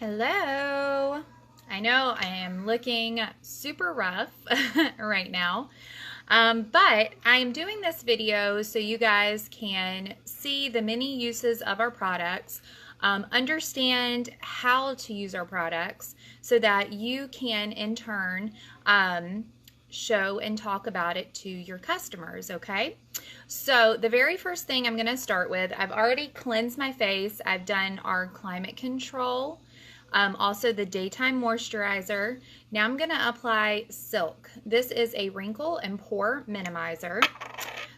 Hello. I know I am looking super rough right now, but I'm doing this video so you guys can see the many uses of our products, understand how to use our products so that you can in turn show and talk about it to your customers, okay? So the very first thing I'm going to start with, I've already cleansed my face. I've done our climate control. Also the daytime moisturizer. Now I'm going to apply Silk. This is a wrinkle and pore minimizer.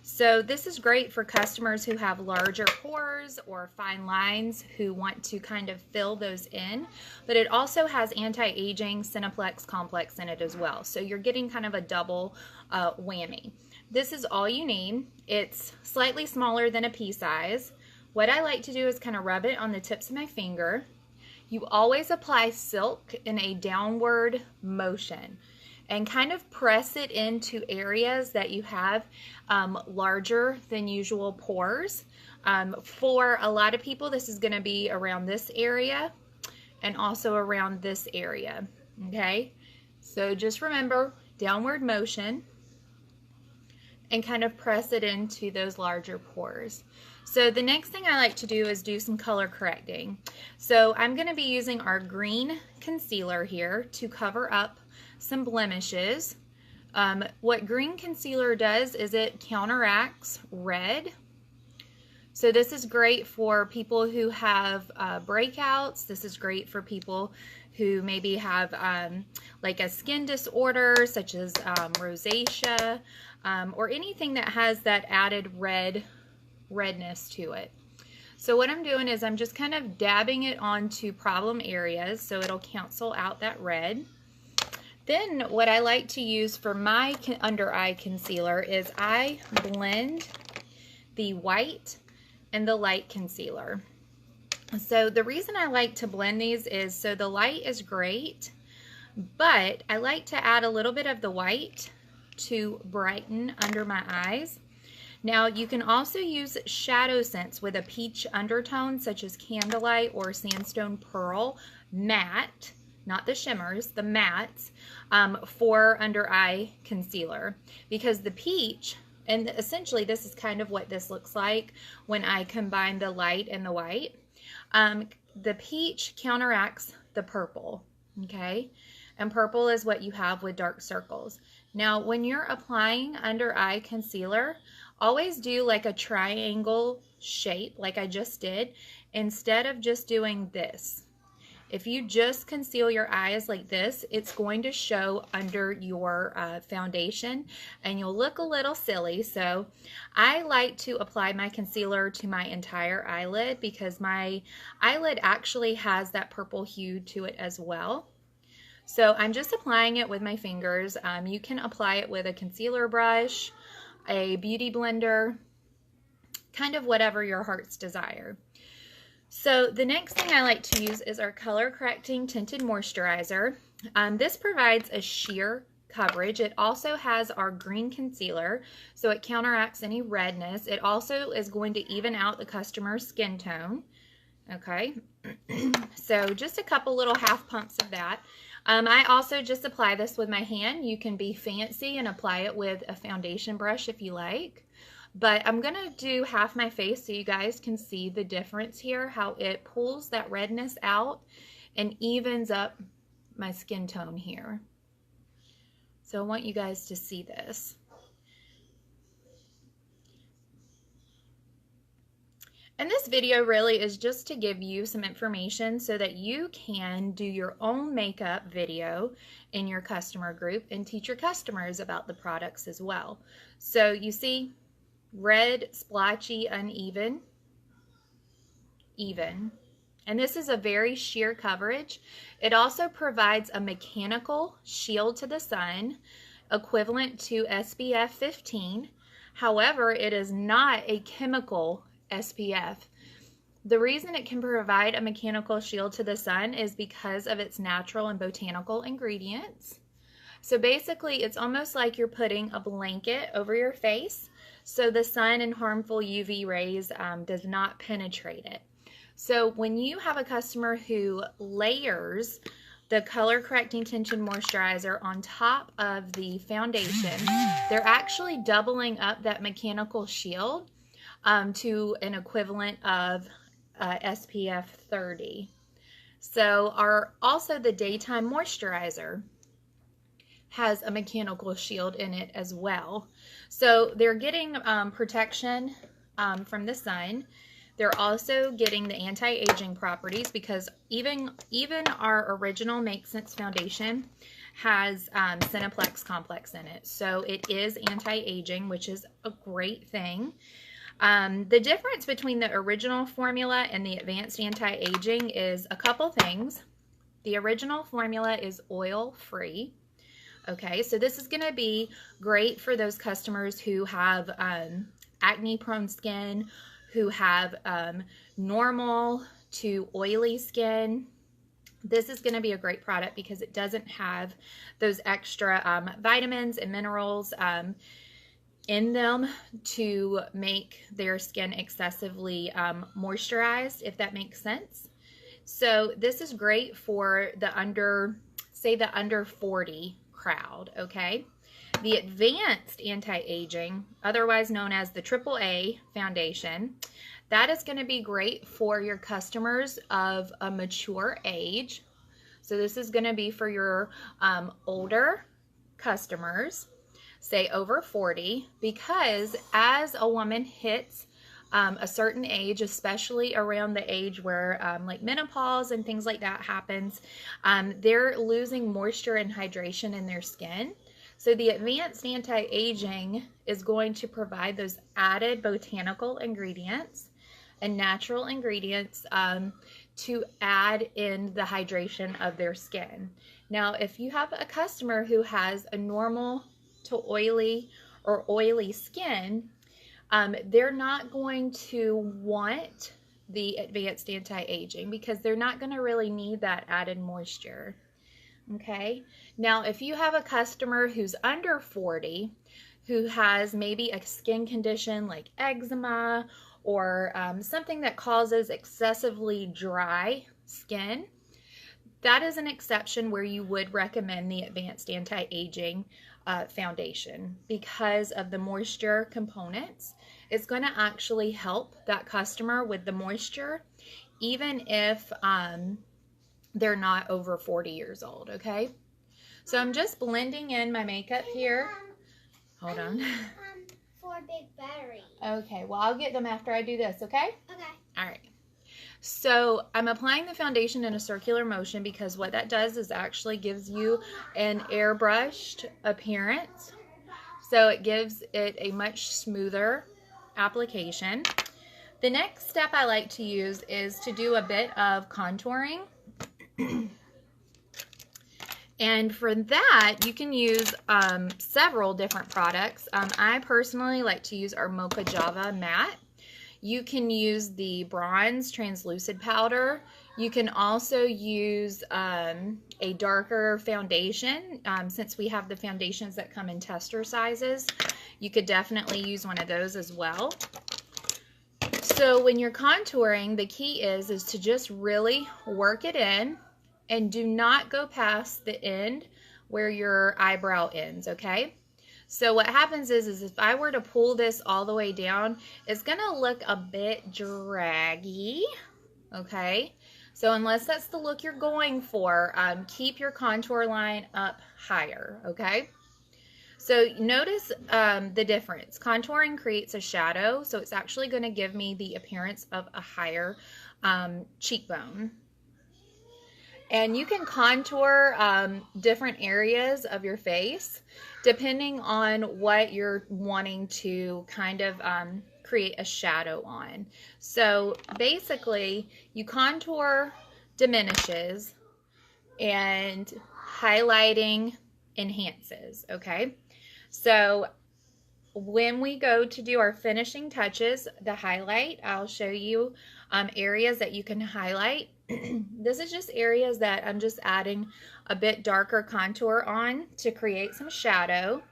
So this is great for customers who have larger pores or fine lines who want to kind of fill those in, but it also has anti-aging Cineplex complex in it as well. So you're getting kind of a double whammy. This is all you need. It's slightly smaller than a pea size. What I like to do is kind of rub it on the tips of my finger. You always apply Silk in a downward motion and kind of press it into areas that you have larger than usual pores. For a lot of people, this is going to be around this area and also around this area, okay? So just remember, downward motion and kind of press it into those larger pores. So the next thing I like to do is do some color correcting. So I'm going to be using our green concealer here to cover up some blemishes. What green concealer does is it counteracts red. So this is great for people who have breakouts. This is great for people who maybe have like a skin disorder such as rosacea or anything that has that added redness to it. So what I'm doing is I'm just kind of dabbing it onto problem areas so it'll cancel out that red. Then what I like to use for my under eye concealer is I blend the white and the light concealer. So the reason I like to blend these is so the light is great, but I like to add a little bit of the white to brighten under my eyes. Now you can also use shadow scents with a peach undertone such as Candlelight or Sandstone Pearl matte, not the shimmers, the mattes, for under eye concealer, because the peach, and essentially this is kind of what this looks like when I combine the light and the white, the peach counteracts the purple, okay? And purple is what you have with dark circles. Now when you're applying under eye concealer, always do like a triangle shape like I just did instead of just doing this. If you just conceal your eyes like this, it's going to show under your foundation and you'll look a little silly. So I like to apply my concealer to my entire eyelid because my eyelid actually has that purple hue to it as well. So I'm just applying it with my fingers. You can apply it with a concealer brush, a beauty blender, kind of whatever your heart's desire. So the next thing I like to use is our color correcting tinted moisturizer. This provides a sheer coverage. It also has our green concealer, so it counteracts any redness. It also is going to even out the customer's skin tone. Okay, so just a couple little half pumps of that. I also just apply this with my hand. You can be fancy and apply it with a foundation brush if you like. But I'm going to do half my face so you guys can see the difference here, how it pulls that redness out and evens up my skin tone here. So I want you guys to see this. And this video really is just to give you some information so that you can do your own makeup video in your customer group and teach your customers about the products as well. So you see, red, splotchy, uneven, even. And this is a very sheer coverage. It also provides a mechanical shield to the sun, equivalent to SPF 15. However, it is not a chemical SPF. The reason it can provide a mechanical shield to the sun is because of its natural and botanical ingredients. So basically, it's almost like you're putting a blanket over your face so the sun and harmful UV rays does not penetrate it. So when you have a customer who layers the color correcting tension moisturizer on top of the foundation, they're actually doubling up that mechanical shield to an equivalent of SPF 30. So also the daytime moisturizer has a mechanical shield in it as well. So they're getting protection from the sun. They're also getting the anti-aging properties, because even our original Make Sense foundation has Cineplex complex in it. So it is anti-aging, which is a great thing. The difference between the original formula and the advanced anti-aging is a couple things. The original formula is oil-free. Okay, so this is going to be great for those customers who have acne-prone skin, who have normal to oily skin. This is going to be a great product because it doesn't have those extra vitamins and minerals in them to make their skin excessively moisturized, if that makes sense. So this is great for the under 40 crowd, okay? The advanced anti-aging, otherwise known as the AAA foundation, that is going to be great for your customers of a mature age. So this is going to be for your older customers, say over 40, because as a woman hits a certain age, especially around the age where like menopause and things like that happens, they're losing moisture and hydration in their skin. So the advanced anti-aging is going to provide those added botanical ingredients and natural ingredients to add in the hydration of their skin. Now, if you have a customer who has a normal to oily or oily skin, they're not going to want the advanced anti-aging because they're not going to really need that added moisture. Okay, now if you have a customer who's under 40 who has maybe a skin condition like eczema or something that causes excessively dry skin, that is an exception where you would recommend the advanced anti-aging foundation because of the moisture components. It's going to actually help that customer with the moisture even if they're not over 40 years old, okay? So I'm just blending in my makeup here. Hold on. 4 big batteries. Okay, well, I'll get them after I do this, okay? Okay. All right. So I'm applying the foundation in a circular motion because what that does is actually gives you an airbrushed appearance. So it gives it a much smoother application. The next step I like to use is to do a bit of contouring. And for that, you can use several different products. I personally like to use our Mocha Java Matte. You can use the bronze translucid powder. You can also use a darker foundation. Since we have the foundations that come in tester sizes, you could definitely use one of those as well. So when you're contouring, the key is to just really work it in and do not go past the end where your eyebrow ends, okay? So what happens is if I were to pull this all the way down, it's gonna look a bit draggy, okay? So unless that's the look you're going for, keep your contour line up higher, okay? So notice the difference. Contouring creates a shadow, so it's actually gonna give me the appearance of a higher cheekbone. And you can contour different areas of your face depending on what you're wanting to kind of create a shadow on. So basically, you contour diminishes and highlighting enhances, okay? So when we go to do our finishing touches, the highlight, I'll show you areas that you can highlight. This is just areas that I'm just adding a bit darker contour on to create some shadow.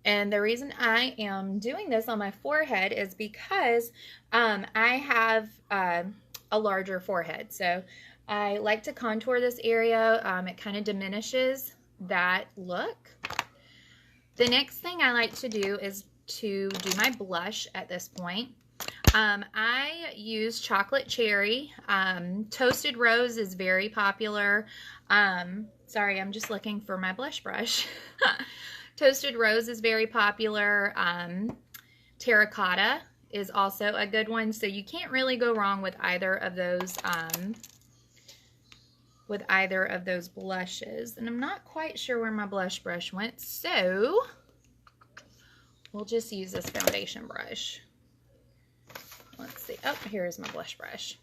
And the reason I am doing this on my forehead is because I have a larger forehead. So I like to contour this area. It kind of diminishes that look. The next thing I like to do is to do my blush at this point. I use chocolate cherry. Toasted rose is very popular. Sorry, I'm just looking for my blush brush. Toasted rose is very popular. Terracotta is also a good one. So you can't really go wrong with either of those blushes. And I'm not quite sure where my blush brush went, so we'll just use this foundation brush. Let's see. Oh, here's my blush brush.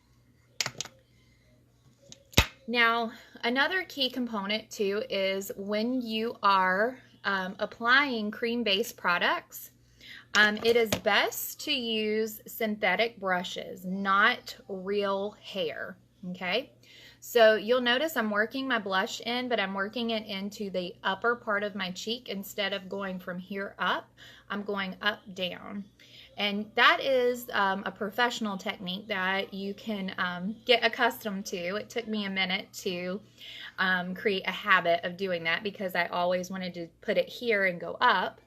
Now, another key component too is when you are applying cream-based products, it is best to use synthetic brushes, not real hair, okay? So you'll notice I'm working my blush in, but I'm working it into the upper part of my cheek instead of going from here up. I'm going up, down. And that is a professional technique that you can get accustomed to. It took me a minute to create a habit of doing that because I always wanted to put it here and go up.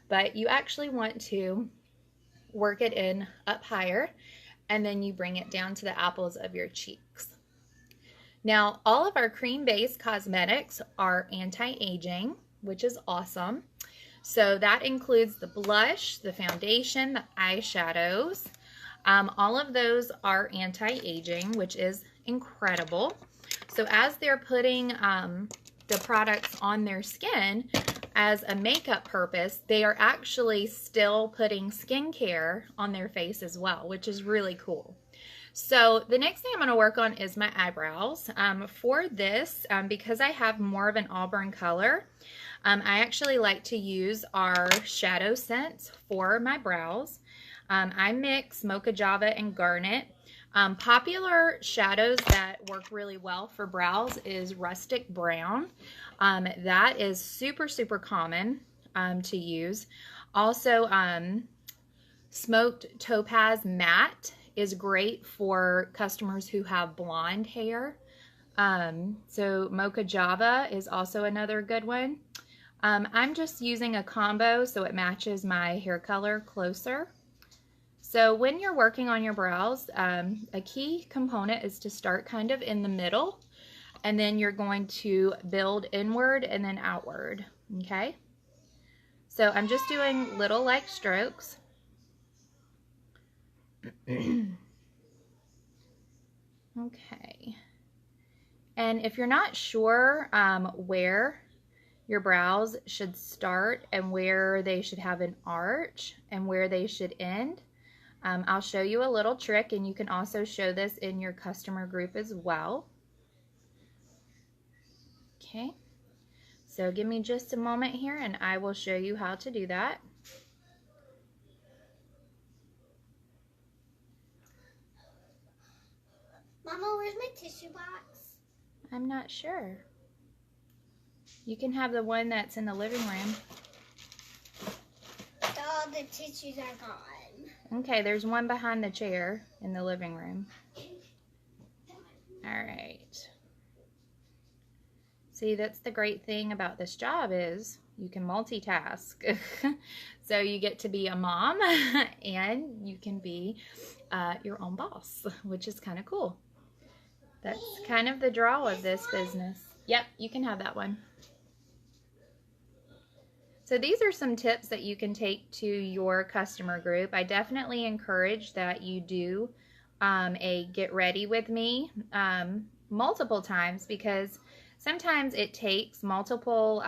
But you actually want to work it in up higher, and then you bring it down to the apples of your cheeks. Now, all of our cream-based cosmetics are anti-aging, which is awesome. So that includes the blush, the foundation, the eyeshadows. All of those are anti-aging, which is incredible. So as they're putting the products on their skin as a makeup purpose, they are actually still putting skincare on their face as well, which is really cool. So the next thing I'm going to work on is my eyebrows. For this, because I have more of an auburn color, I actually like to use our shadow scents for my brows. I mix Mocha Java and Garnet. Popular shadows that work really well for brows is Rustic Brown. That is super, super common to use. Also, Smoked Topaz Matte is great for customers who have blonde hair. So Mocha Java is also another good one. I'm just using a combo so it matches my hair color closer. So when you're working on your brows, a key component is to start kind of in the middle, and then you're going to build inward and then outward, okay? So I'm just doing little like strokes. Okay. And if you're not sure where your brows should start and where they should have an arch and where they should end, I'll show you a little trick, and you can also show this in your customer group as well. Okay, so give me just a moment here and I will show you how to do that. Mama, where's my tissue box? I'm not sure. You can have the one that's in the living room. All the tissues are gone. Okay, there's one behind the chair in the living room. All right. See, that's the great thing about this job is you can multitask. So you get to be a mom and you can be your own boss, which is kind of cool. That's kind of the draw of this business. Yep, you can have that one. So these are some tips that you can take to your customer group. I definitely encourage that you do a get ready with me multiple times, because sometimes it takes multiple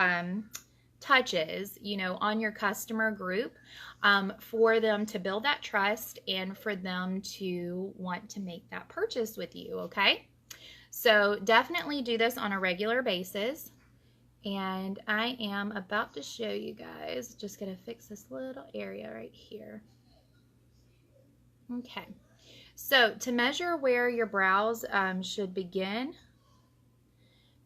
touches, you know, on your customer group for them to build that trust and for them to want to make that purchase with you, okay? So definitely do this on a regular basis. And I am about to show you guys, just gonna fix this little area right here. Okay, so to measure where your brows should begin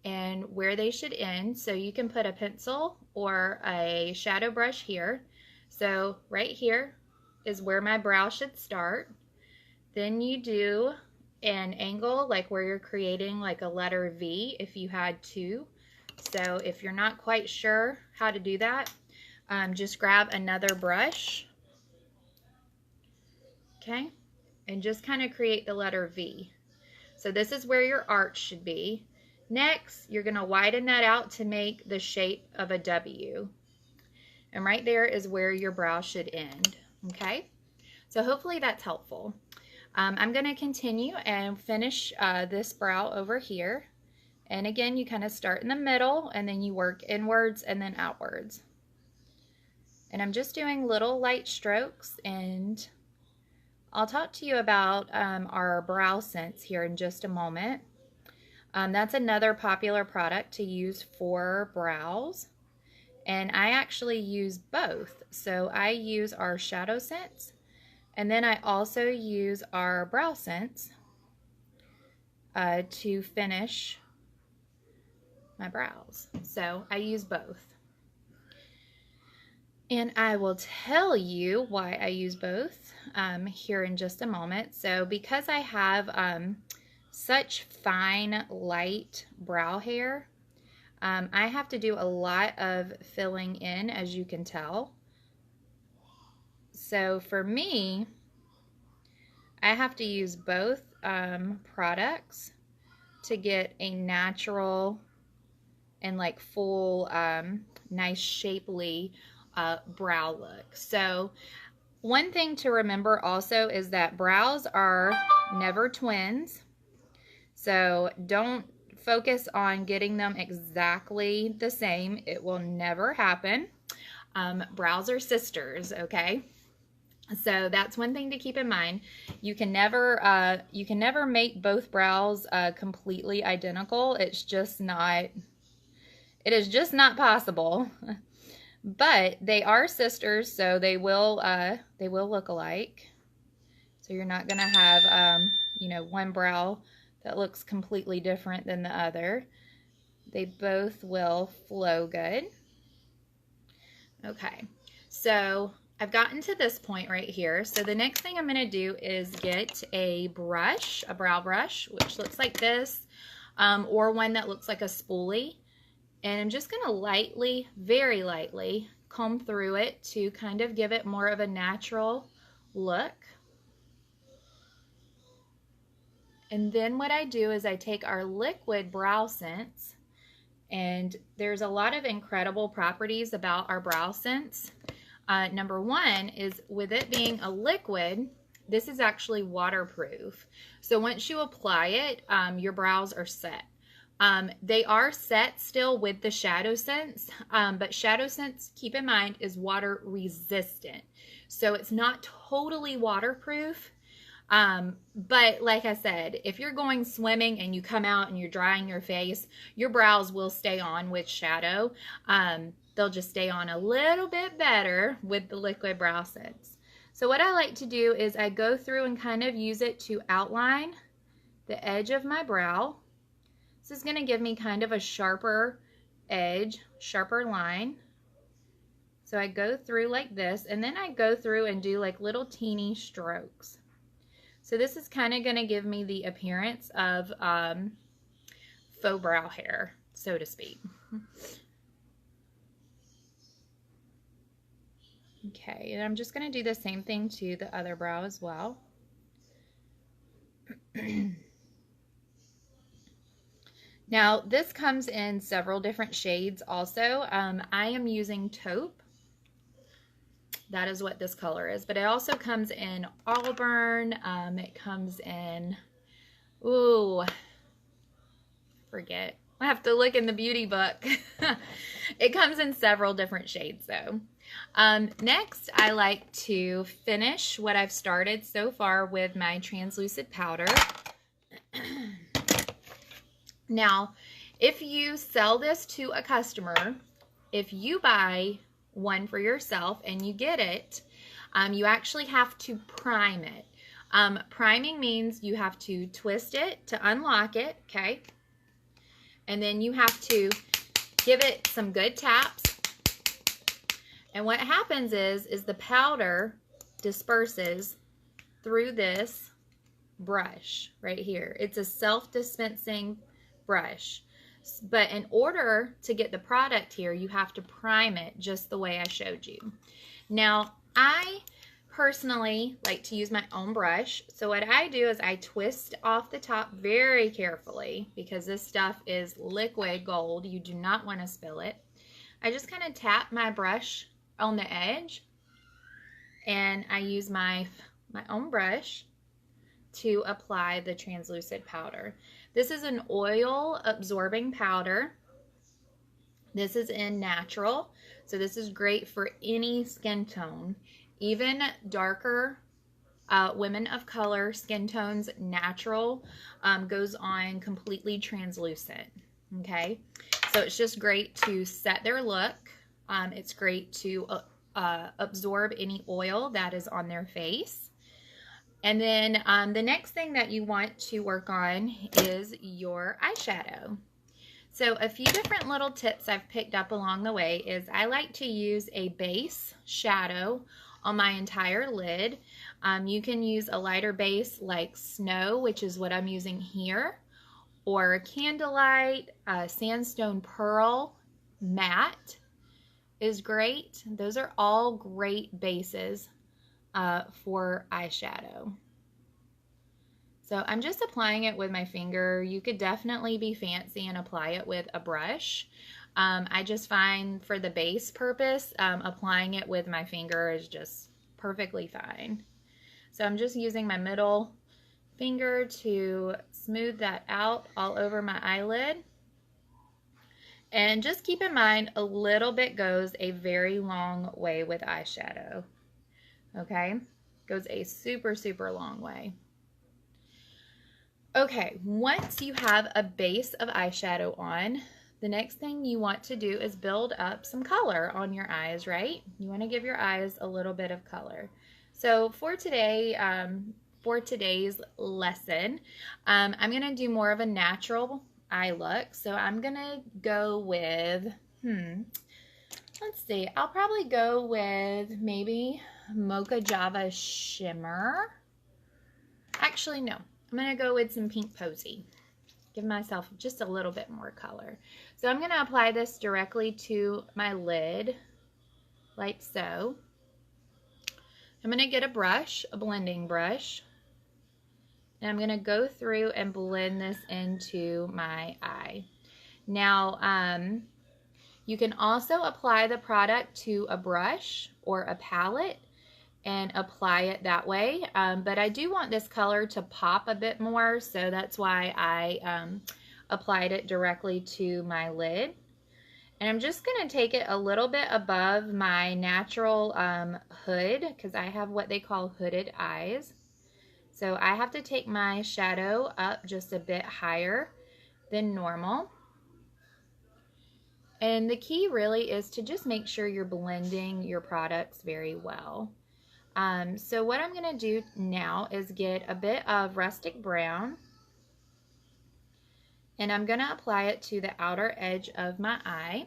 and where they should end, so you can put a pencil or a shadow brush here. So right here is where my brow should start. Then you do an angle like where you're creating like a letter V if you had two. So if you're not quite sure how to do that, just grab another brush, okay, and just kind of create the letter V. So this is where your arch should be. Next, you're going to widen that out to make the shape of a W. And right there is where your brow should end, okay? So hopefully that's helpful. I'm going to continue and finish this brow over here. And again, you kind of start in the middle and then you work inwards and then outwards. And I'm just doing little light strokes, and I'll talk to you about our brow scents here in just a moment. That's another popular product to use for brows. And I actually use both. So I use our shadow scents, and then I also use our brow scents to finish my brows. So I use both. And I will tell you why I use both here in just a moment. So because I have such fine, light brow hair, I have to do a lot of filling in, as you can tell. So for me, I have to use both products to get a natural and like full, nice shapely brow look. So one thing to remember also is that brows are never twins. So don't focus on getting them exactly the same. It will never happen. Brows are sisters, okay? So that's one thing to keep in mind. You can never make both brows completely identical. It is just not possible. But they are sisters, so they will look alike. So you're not gonna have you know, one brow that looks completely different than the other. They both will flow good. Okay, so I've gotten to this point right here. So the next thing I'm gonna do is get a brush, a brow brush, which looks like this, or one that looks like a spoolie. And I'm just gonna lightly, very lightly, comb through it to kind of give it more of a natural look. And then what I do is I take our liquid brow scents, and there's a lot of incredible properties about our brow scents. Number one is, with it being a liquid, this is actually waterproof. So once you apply it, your brows are set. They are set still with the shadow scents, but shadow scents, keep in mind, is water resistant. So it's not totally waterproof. But like I said, if you're going swimming and you come out and you're drying your face, your brows will stay on with shadow. They'll just stay on a little bit better with the liquid brow scents. So what I like to do is I go through and kind of use it to outline the edge of my brow. This is going to give me kind of a sharper edge, sharper line. So I go through like this, and then I go through and do like little teeny strokes. So this is kind of going to give me the appearance of faux brow hair, so to speak. Okay, and I'm just going to do the same thing to the other brow as well. Now, this comes in several different shades also. I am using taupe. That is what this color is. But it also comes in auburn. It comes in, ooh, forget. I have to look in the beauty book. It comes in several different shades though. Next, I like to finish what I've started so far with my translucent powder. Now, if you sell this to a customer, if you buy one for yourself and you get it, you actually have to prime it. Priming means you have to twist it to unlock it, okay? And then you have to give it some good taps. And what happens is the powder disperses through this brush right here. It's a self-dispensing brush. But in order to get the product here, you have to prime it just the way I showed you. Now, I personally like to use my own brush. So what I do is I twist off the top very carefully because this stuff is liquid gold. You do not want to spill it. I just kind of tap my brush on the edge, and I use my own brush to apply the translucent powder. This is an oil absorbing powder. This is in natural, so this is great for any skin tone. Even darker women of color skin tones, natural goes on completely translucent. Okay, so it's just great to set their look. It's great to absorb any oil that is on their face. And then the next thing that you want to work on is your eyeshadow. So a few different little tips I've picked up along the way is I like to use a base shadow on my entire lid. You can use a lighter base like Snow, which is what I'm using here, or Candlelight, Sandstone Pearl, Matte is great. Those are all great bases for eyeshadow. So I'm just applying it with my finger. You could definitely be fancy and apply it with a brush. I just find for the base purpose, applying it with my finger is just perfectly fine. So I'm just using my middle finger to smooth that out all over my eyelid. And just keep in mind, a little bit goes a very long way with eyeshadow. Okay, goes a super, super long way. Okay, once you have a base of eyeshadow on, the next thing you want to do is build up some color on your eyes, right? You want to give your eyes a little bit of color. So for today, for today's lesson, I'm going to do more of a natural eye look. So I'm going to go with, let's see, I'll probably go with maybe Mocha Java Shimmer. Actually, no. I'm going to go with some Pink Posy. Give myself just a little bit more color. So I'm going to apply this directly to my lid, like so. I'm going to get a brush, a blending brush, and I'm going to go through and blend this into my eye. Now, you can also apply the product to a brush or a palette and apply it that way, but I do want this color to pop a bit more, so that's why I applied it directly to my lid. And I'm just going to take it a little bit above my natural hood, because I have what they call hooded eyes. So I have to take my shadow up just a bit higher than normal. And the key really is to just make sure you're blending your products very well. So what I'm going to do now is get a bit of rustic brown, and I'm going to apply it to the outer edge of my eye.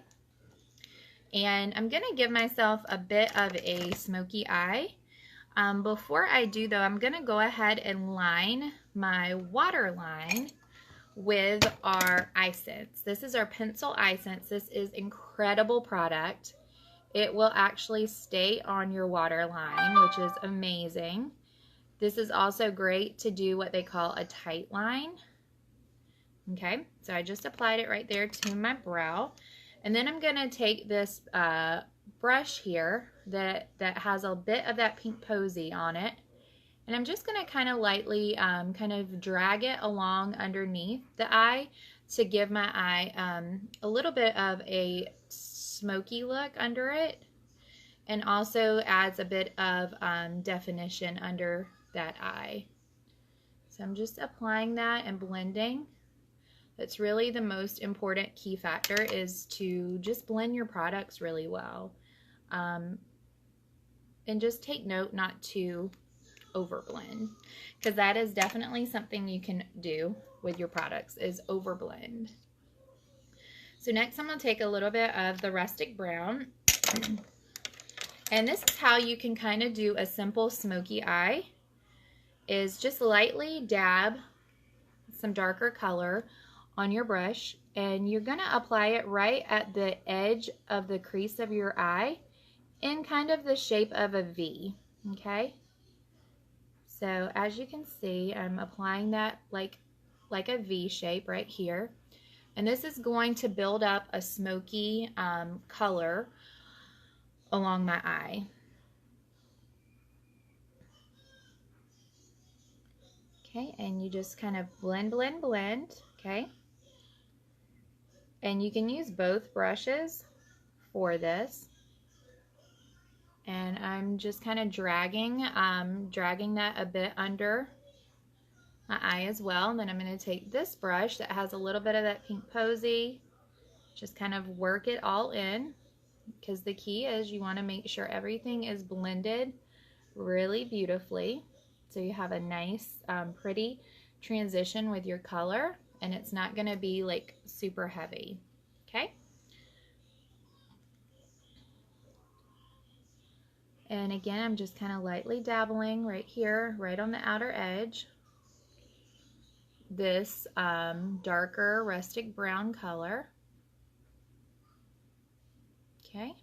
And I'm going to give myself a bit of a smoky eye. Before I do though, I'm going to go ahead and line my waterline with our eye scents. This is our pencil eye scents. This is incredible product. It will actually stay on your waterline, which is amazing. This is also great to do what they call a tight line. Okay, so I just applied it right there to my brow. And then I'm going to take this brush here that has a bit of that Pink Posy on it. And I'm just going to kind of lightly kind of drag it along underneath the eye to give my eye a little bit of a smoky look under it, and also adds a bit of definition under that eye. So I'm just applying that and blending. That's really the most important key factor, is to just blend your products really well. And just take note not to overblend, because that is definitely something you can do with your products, is overblend. So next I'm going to take a little bit of the rustic brown And this is how you can kind of do a simple smoky eye, is just lightly dab some darker color on your brush, and you're going to apply it right at the edge of the crease of your eye in kind of the shape of a V, okay? So as you can see, I'm applying that like a V shape right here. And this is going to build up a smoky color along my eye. Okay, and you just kind of blend, blend, blend, okay? And you can use both brushes for this. And I'm just kind of dragging that a bit under my eye as well. And then I'm going to take this brush that has a little bit of that pink posy, just kind of work it all in, because the key is you want to make sure everything is blended really beautifully, so you have a nice pretty transition with your color, and it's not going to be like super heavy. Okay, and again, I'm just kind of lightly dabbling right here, right on the outer edge, this darker rustic brown color. Okay.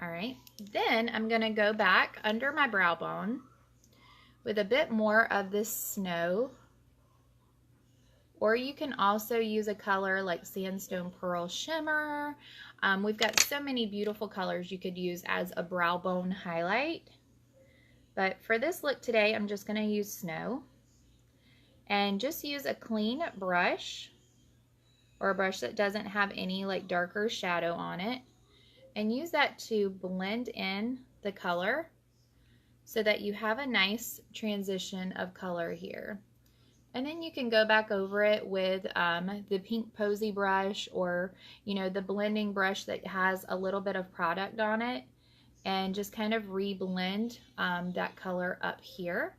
All right, then I'm going to go back under my brow bone with a bit more of this snow, or you can also use a color like Sandstone Pearl Shimmer. We've got so many beautiful colors you could use as a brow bone highlight, but for this look today, I'm just going to use snow, and just use a clean brush, or a brush that doesn't have any like darker shadow on it, and use that to blend in the color so that you have a nice transition of color here. And then you can go back over it with the pink posy brush, or the blending brush that has a little bit of product on it, and just kind of reblend that color up here,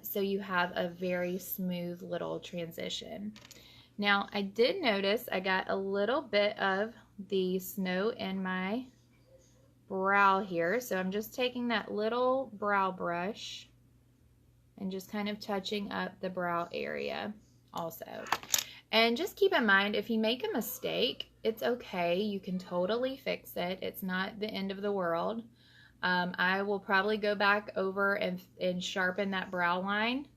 so you have a very smooth little transition. Now, I did notice I got a little bit of the snow in my brow here, so I'm just taking that little brow brush and just kind of touching up the brow area also. And just keep in mind, if you make a mistake, it's okay. You can totally fix it. It's not the end of the world. I will probably go back over and sharpen that brow line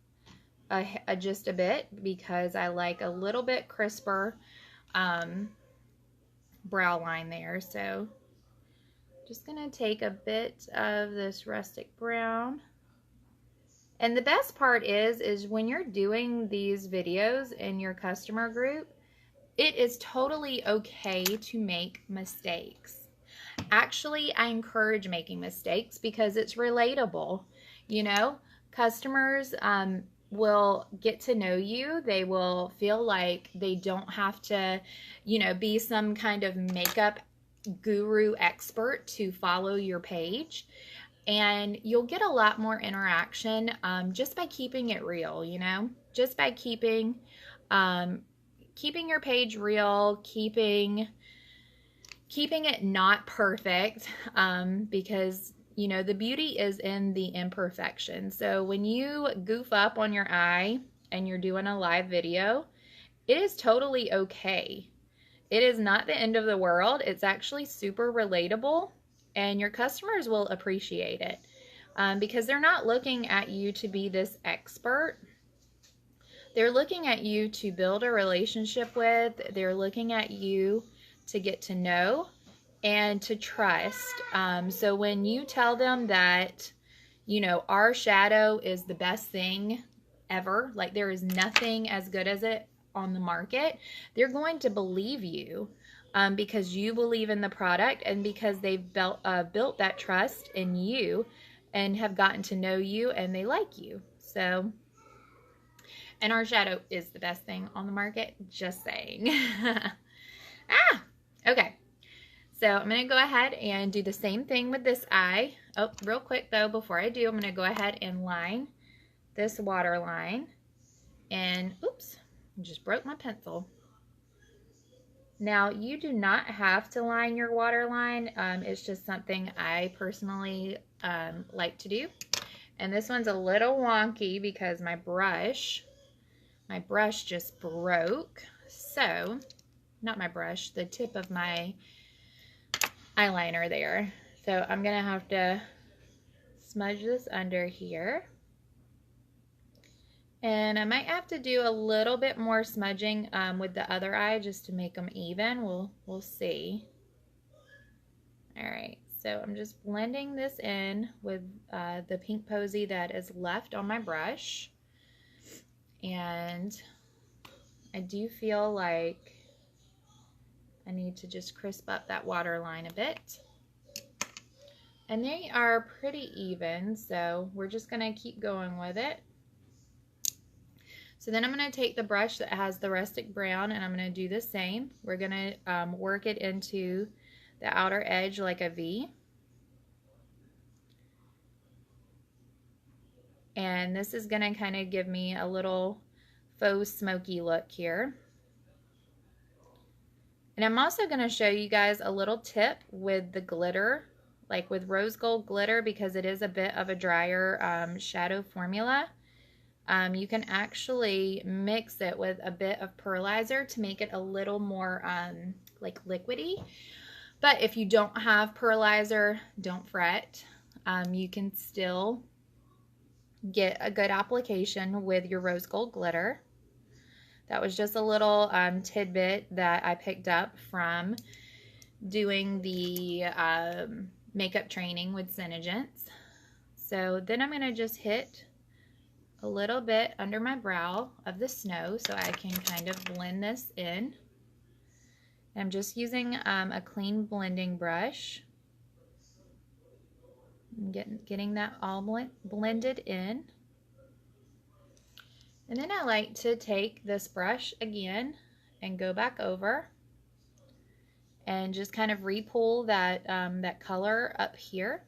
just a bit, because I like a little bit crisper brow line there. So just gonna take a bit of this rustic brown. And the best part is when you're doing these videos in your customer group, it is totally okay to make mistakes. Actually, I encourage making mistakes because it's relatable. Customers will get to know you. They will feel like they don't have to, be some kind of makeup guru expert to follow your page. And you'll get a lot more interaction just by keeping it real, just by keeping your page real, keeping it not perfect, because the beauty is in the imperfection. So when you goof up on your eye and you're doing a live video, it is totally okay. It is not the end of the world. It's actually super relatable, and your customers will appreciate it because they're not looking at you to be this expert. They're looking at you to build a relationship with. They're looking at you to get to know and to trust. So when you tell them that, our shadow is the best thing ever, like there is nothing as good as it on the market, they're going to believe you because you believe in the product, and because they've built that trust in you and have gotten to know you, and they like you. So, and our shadow is the best thing on the market, just saying. Okay. So I'm going to go ahead and do the same thing with this eye. Oh, real quick though, before I do, I'm going to go ahead and line this water line. And oops, I just broke my pencil. Now, you do not have to line your waterline. It's just something I personally like to do. And this one's a little wonky because my brush just broke. So, not my brush, the tip of my eyeliner there. So I'm going to have to smudge this under here. And I might have to do a little bit more smudging with the other eye just to make them even. We'll see. All right, so I'm just blending this in with the pink posy that is left on my brush. And I do feel like I need to just crisp up that waterline a bit. And they are pretty even, so we're just going to keep going with it. So then I'm going to take the brush that has the rustic brown and I'm going to do the same. We're going to work it into the outer edge like a V. And this is going to kind of give me a little faux smoky look here. And I'm also going to show you guys a little tip with the glitter, like with rose gold glitter, because it is a bit of a drier shadow formula. You can actually mix it with a bit of pearlizer to make it a little more like liquidy. But if you don't have pearlizer, don't fret. You can still get a good application with your rose gold glitter. That was just a little tidbit that I picked up from doing the makeup training with Senegence. So then I'm going to just hit a little bit under my brow of the snow so I can kind of blend this in. I'm just using a clean blending brush. Getting that all blended in. And then I like to take this brush again and go back over and just kind of re-pull that, that color up here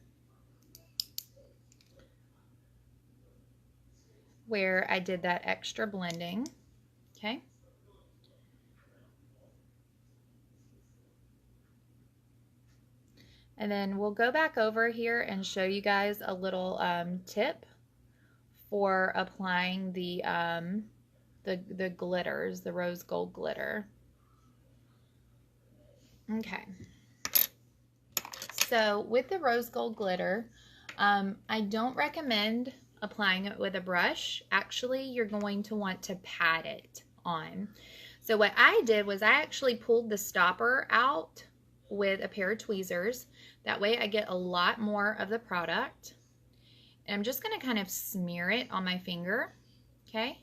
where I did that extra blending, okay? And then we'll go back over here and show you guys a little tip for applying the glitters, the rose gold glitter. Okay. So with the rose gold glitter, I don't recommend applying it with a brush. Actually, you're going to want to pat it on. So what I did was I actually pulled the stopper out with a pair of tweezers. That way I get a lot more of the product. And I'm just going to kind of smear it on my finger, okay?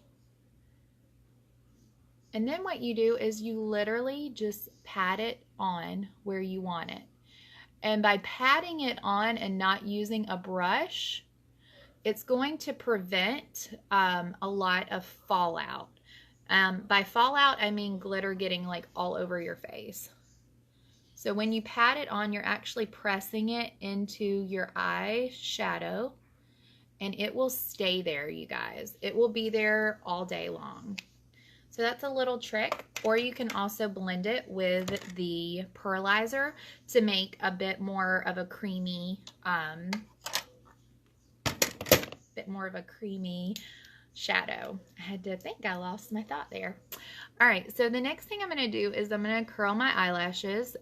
And then what you do is you literally just pat it on where you want it. And by patting it on and not using a brush, it's going to prevent a lot of fallout. By fallout, I mean glitter getting like all over your face. So when you pat it on, you're actually pressing it into your eyeshadow, and it will stay there, you guys. It will be there all day long. So that's a little trick. Or you can also blend it with the pearlizer to make a bit more of a creamy, shadow. I had to think, I lost my thought there. All right, so the next thing I'm going to do is I'm going to curl my eyelashes.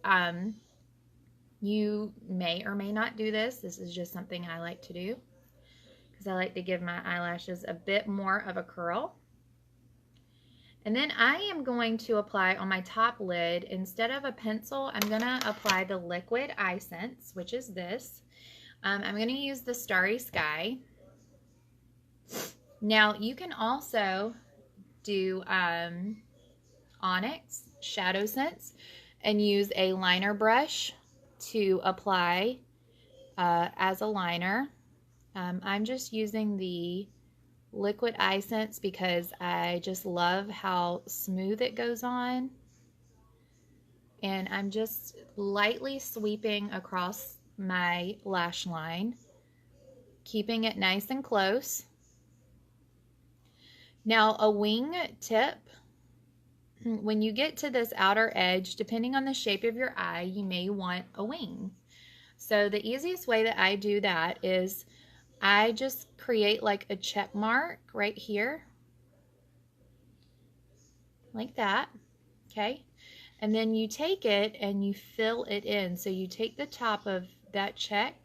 You may or may not do this. This is just something I like to do because I like to give my eyelashes a bit more of a curl. And then I am going to apply on my top lid, instead of a pencil, I'm going to apply the liquid eye sense, which is this. I'm going to use the Starry Sky. Now, you can also do Onyx Shadow Sense and use a liner brush to apply as a liner. I'm just using the liquid eye sense because I just love how smooth it goes on. And I'm just lightly sweeping across my lash line, keeping it nice and close. Now, a wing tip when you get to this outer edge, depending on the shape of your eye, you may want a wing. So the easiest way that I do that is I just create like a check mark right here, like that, okay? And then you take it and you fill it in. So you take the top of that check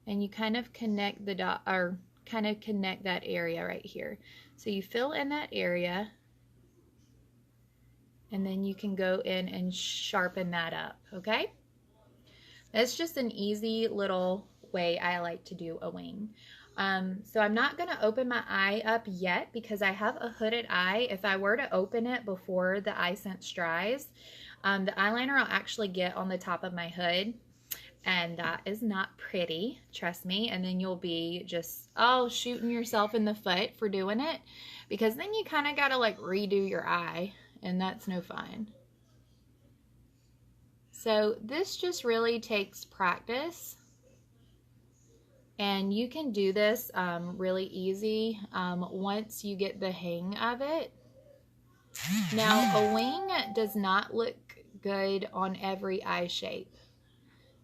and you kind of connect the dot, or kind of connect that area right here. So you fill in that area, and then you can go in and sharpen that up, okay? That's just an easy little way I like to do a wing. So I'm not going to open my eye up yet because I have a hooded eye. If I were to open it before the eye sense dries, the eyeliner will actually get on the top of my hood, and that is not pretty, trust me. And then you'll be just, oh, shooting yourself in the foot for doing it, because then you kind of got to like redo your eye, and that's no fun. So this just really takes practice, and you can do this really easy once you get the hang of it. Now, a wing does not look good on every eye shape.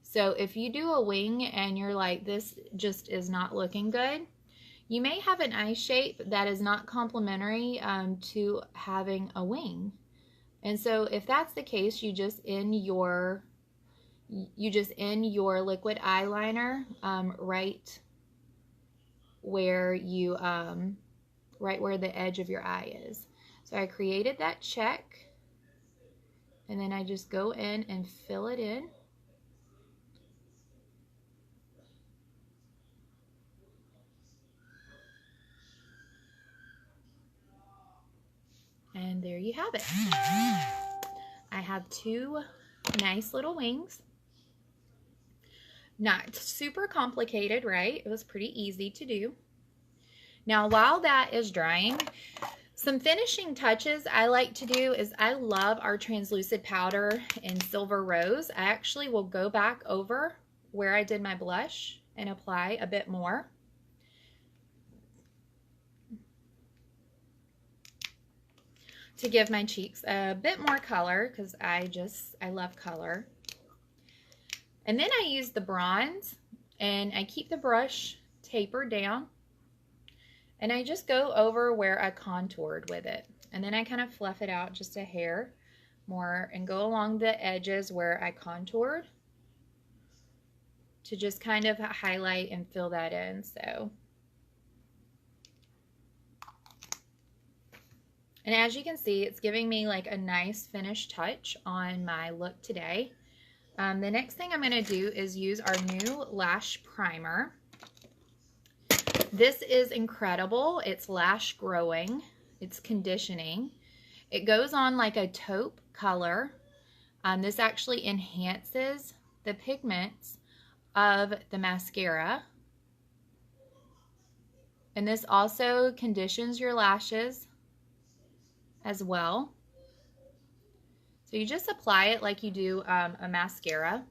So if you do a wing and you're like, this just is not looking good, you may have an eye shape that is not complementary to having a wing. And so if that's the case, you just in your liquid eyeliner right where you right where the edge of your eye is. So I created that check, and then I just go in and fill it in. And there you have it. I have two nice little wings. Not super complicated, right? It was pretty easy to do. Now, while that is drying, some finishing touches I like to do is I love our translucent powder in Silver Rose. I actually will go back over where I did my blush and apply a bit more. To give my cheeks a bit more color, because I love color. And then I use the bronze, and I keep the brush tapered down, and I just go over where I contoured with it, and then I kind of fluff it out just a hair more and go along the edges where I contoured to just kind of highlight and fill that in. And as you can see, it's giving me like a nice finished touch on my look today. The next thing I'm going to do is use our new lash primer. This is incredible. It's lash growing. It's conditioning. It goes on like a taupe color. This actually enhances the pigments of the mascara. And this also conditions your lashes as well. So you just apply it like you do a mascara.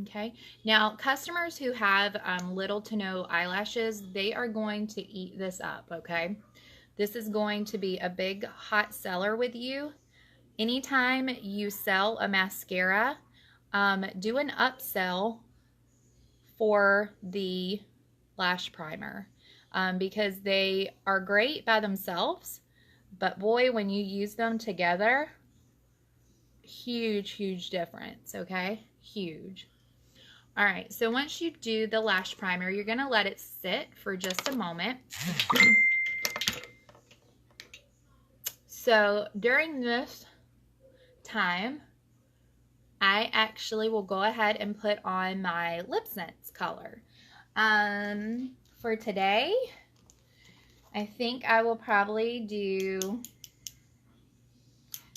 Okay, now customers who have little to no eyelashes, they are going to eat this up, okay? This is going to be a big hot seller with you. Anytime you sell a mascara, do an upsell for the lash primer because they are great by themselves, but boy, when you use them together, huge difference, okay? Huge. All right, so once you do the lash primer, you're gonna let it sit for just a moment. So during this time, I actually will go ahead and put on my Lip Sense color. For today, I think I will probably do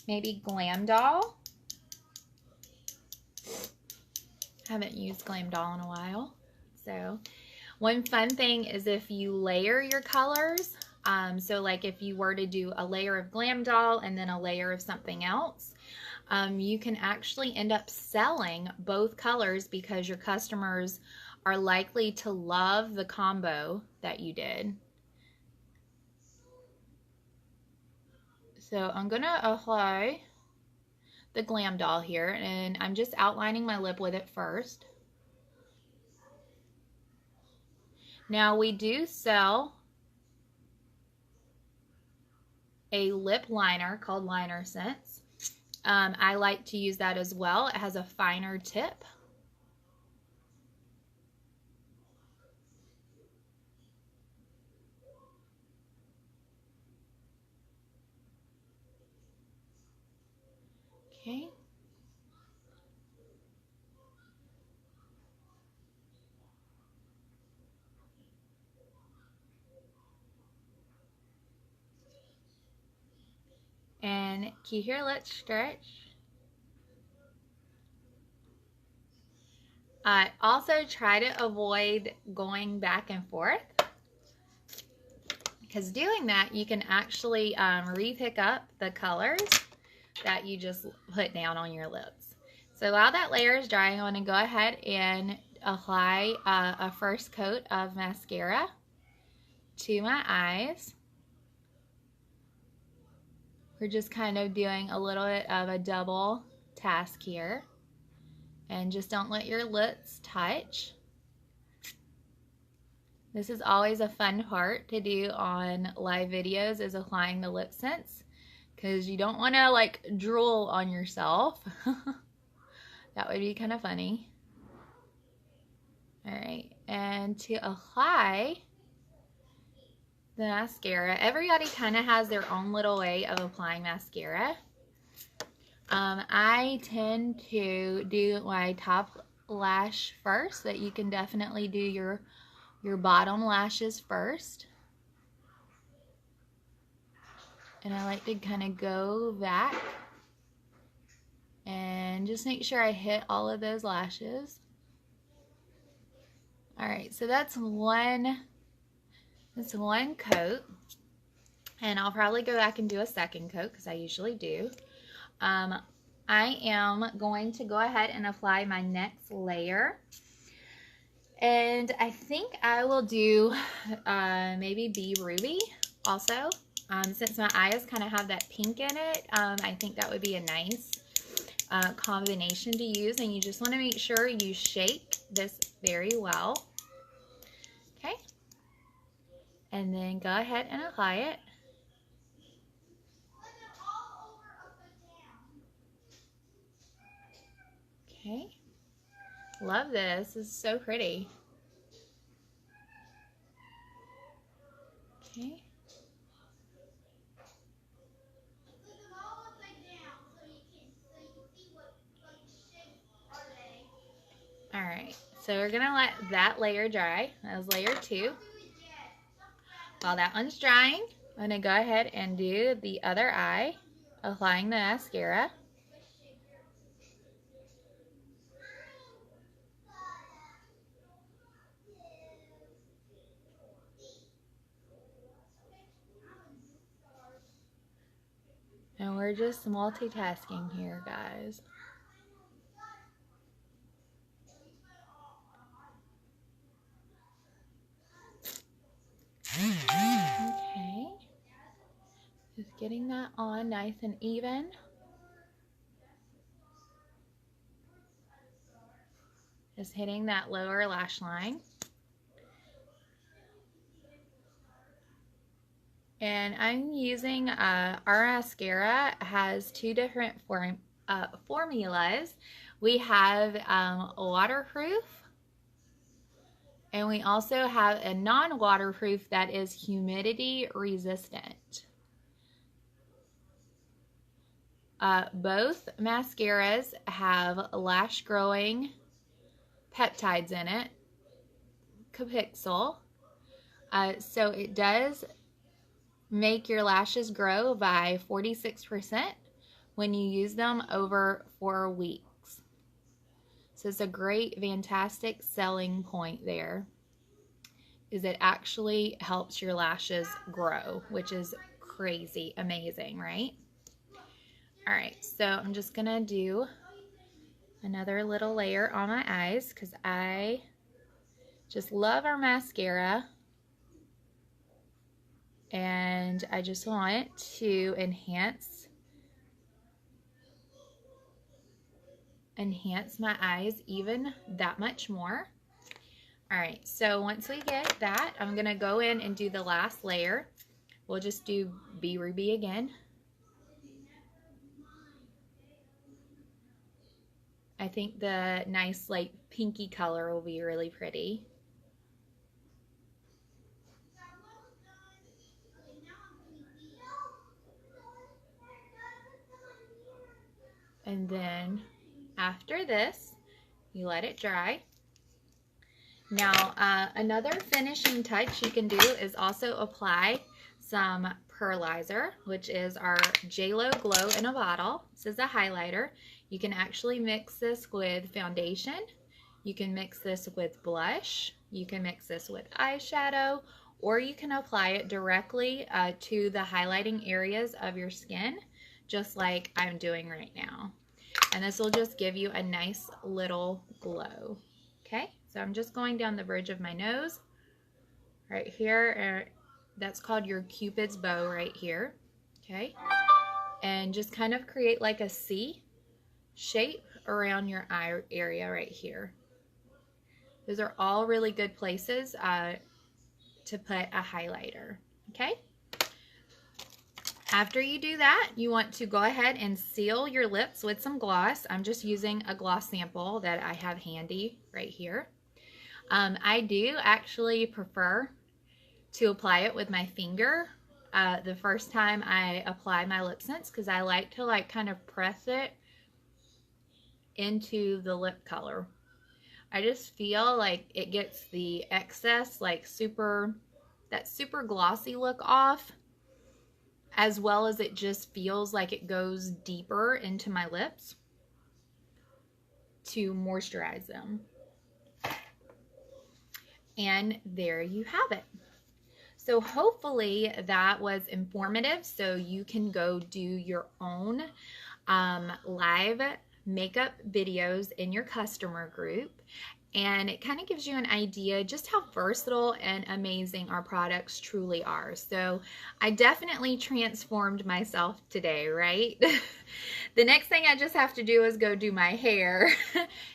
maybe Glam Doll. Haven't used Glam Doll in a while. So one fun thing is if you layer your colors, so like if you were to do a layer of Glam Doll and then a layer of something else, you can actually end up selling both colors because your customers are likely to love the combo that you did. So I'm gonna apply the Glam Doll here, and I'm just outlining my lip with it first. Now we do sell a lip liner called Liner Sense. I like to use that as well. It has a finer tip. Okay. And can you hear let's stretch? I also try to avoid going back and forth, because doing that you can actually re-pick up the colors that you just put down on your lips. So while that layer is drying, I want to go ahead and apply a first coat of mascara to my eyes. We're just kind of doing a little bit of a double task here. And just don't let your lips touch. This is always a fun part to do on live videos, is applying the lip sense, because you don't want to like drool on yourself. That would be kind of funny. Alright, and to apply the mascara, everybody kind of has their own little way of applying mascara. I tend to do my top lash first, but you can definitely do your bottom lashes first. And I like to kind of go back and just make sure I hit all of those lashes. Alright, so that's one coat. And I'll probably go back and do a second coat, because I usually do. I am going to go ahead and apply my next layer. And I think I will do maybe Be Ruby also. Since my eyes kind of have that pink in it, I think that would be a nice combination to use. And you just want to make sure you shake this very well. Okay. And then go ahead and apply it. Okay. Love this. This is so pretty. Okay. Alright, so we're going to let that layer dry. That was layer 2. While that one's drying, I'm going to go ahead and do the other eye, applying the mascara. And we're just multitasking here, guys. Okay. Just getting that on nice and even. Just hitting that lower lash line. And I'm using, our mascara has 2 different formulas. We have waterproof, and we also have a non-waterproof that is humidity resistant. Both mascaras have lash growing peptides in it, Capixul. So it does make your lashes grow by 46% when you use them over 4 weeks. So it's a great, fantastic selling point there, is it actually helps your lashes grow, which is crazy amazing, right? All right, so I'm just gonna do another little layer on my eyes, because I Just love our mascara. And I just want to enhance my eyes even that much more. All right, so once we get that, I'm gonna go in and do the last layer. We'll just do Be Ruby again. I think the nice like pinky color will be really pretty. And then after this, you let it dry. Now, another finishing touch you can do is also apply some pearlizer, which is our JLo Glow in a bottle. This is a highlighter. You can actually mix this with foundation. You can mix this with blush. You can mix this with eyeshadow, or you can apply it directly to the highlighting areas of your skin, just like I'm doing right now. And this will just give you a nice little glow. Okay, so I'm just going down the bridge of my nose right here. That's called your Cupid's bow right here. Okay, and just kind of create like a C shape around your eye area right here. Those are all really good places to put a highlighter. Okay. After you do that, you want to go ahead and seal your lips with some gloss. I'm just using a gloss sample that I have handy right here. I do actually prefer to apply it with my finger the first time I apply my lip sense, because I like to like kind of press it into the lip color. I just feel like it gets the excess like that super glossy look off, as well as it just feels like it goes deeper into my lips to moisturize them. And there you have it. So hopefully that was informative, so you can go do your own live makeup videos in your customer group. And it kind of gives you an idea just how versatile and amazing our products truly are. So I definitely transformed myself today, right? The next thing I just have to do is go do my hair.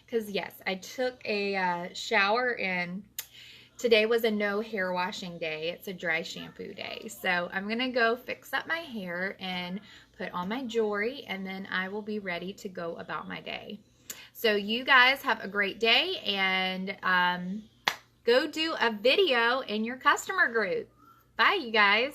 Because yes, I took a shower, and today was a no hair washing day. It's a dry shampoo day. So I'm going to go fix up my hair and put on my jewelry, and then I will be ready to go about my day. So you guys have a great day, and go do a video in your customer group. Bye, you guys.